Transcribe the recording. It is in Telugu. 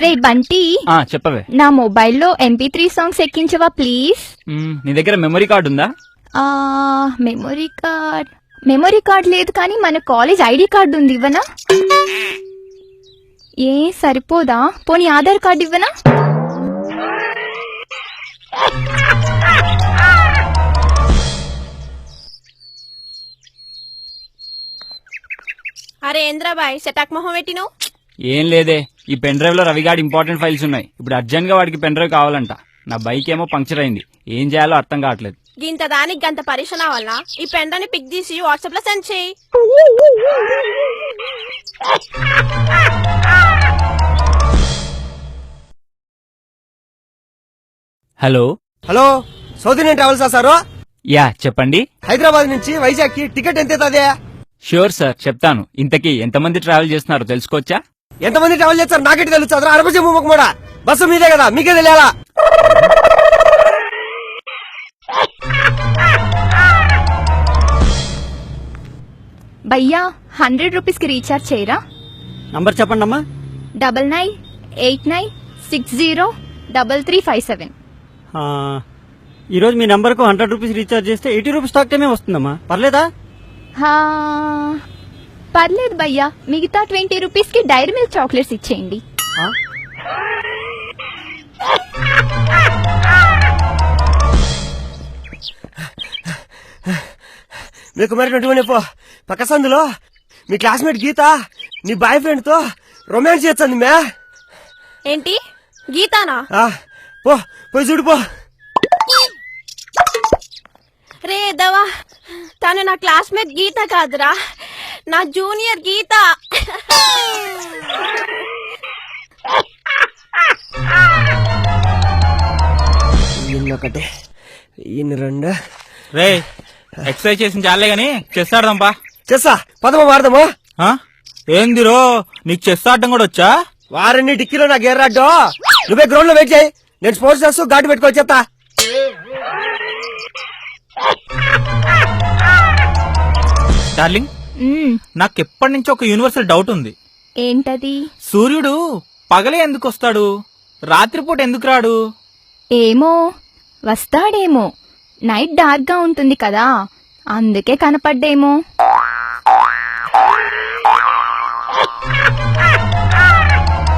రే బంటి, చెప్పవే. నా మొబైల్లో MP3 సాంగ్స్ ఎక్కించవా ప్లీజ్. నీ దగ్గర మెమరీ కార్డు ఉందా? మెమరీ కార్డ్ లేదు, కానీ మన కాలేజ్ ID కార్డు ఉంది, ఇవ్వనా? ఏ సరిపోదా? పోనీ ఆధార్ కార్డు ఇవ్వనా? అరే ఏంద్రాబాయ్, సెటాక్ మొహం పెట్టిను? ఏం లేదే, ఈ పెన్ డ్రైవ్ లో రవిగాడి ఇంపార్టెంట్ ఫైల్స్ ఉన్నాయి. ఇప్పుడు అర్జెంట్ గా వాడికి పెన్ డ్రైవ్ కావాలంట. నా బైక్ ఏమో పంక్చర్ అయింది, ఏం చేయాలో అర్థం కావట్లేదు. గింత దానికి గంత పరిశ్రమ వల్ల ఈ పెన్ డ్రైవ్ ని పిక్ తీసి వాట్సాప్ లో సెండ్ చేయి. Hello hello, south Indian travels sir? Yeah చెప్పండి. హైదరాబాద్ నుంచి వైజాగ్ కి టికెట్ ఎంత అవుతుంది? ష్యూర్ సార్, చెప్తాను. ఇంతకీ ఎంతమంది ట్రావెల్ చేస్తున్నారో తెలుసుకోవచ్చా? ఎంతమంది ట్రావెల్ చేస్తారు నాకెట్టి తెలుస్తుంది? అరబజీ మూమకమోడా బస్సు మీదే కదా, మీకే తెలియాలా? భయ్యా 100 రూపీస్ కి రీఛార్జ్ చేయరా? నంబర్ చెప్పండి అమ్మా. 9989603357. ఈరోజు మీ నంబర్ కు 100 రూపీస్ రీఛార్జ్ చేస్తే 80 రూపీస్ టాక్ టైమే వస్తుందమ్మా, పర్లేదా? పర్లేదు భయ్యా, మిగతా 20 రూపీస్ కి డైరీ మిల్క్ చాక్లెట్స్ ఇచ్చేయండి. మీకు మరి 21 పక్క సందులో మీ క్లాస్మేట్ గీత నీ బాయ్ ఫ్రెండ్ తో రొమాన్స్ చేస్తుంది మే. ఏంటి గీతానా? పోయి చూడు పో. రే దవా, తను నా క్లాస్మేట్ గీత కాదురా, నా జూనియర్ గీత. ఇన్నొకటి ఇన్ని రెండు. రే ఎక్సర్సైజ్ చేసి చాలే గాని చెస్ ఆడదాంపా. చెస్సా? పదమా వాడదామా? ఏందిరో నీకు చెస్ ఆడటం కూడా వచ్చా? వారిని డిక్కీలో నాకు ఎర్రాడ్డో. నువ్వే గ్రౌండ్ లో వెయిట్ చేయి, నేను స్పోర్ట్స్ డ్రెస్ ఘాటు పెట్టుకో చెప్తా. డార్లింగ్, నాకెప్పటి నుంచి ఒక యూనివర్సల్ డౌట్ ఉంది. ఏంటది? సూర్యుడు పగలే ఎందుకు వస్తాడు, రాత్రిపూట ఎందుకు రాడు? ఏమో, వస్తాడేమో. నైట్ డార్క్ గా ఉంటుంది కదా, అందుకే కనపడ్డేమో.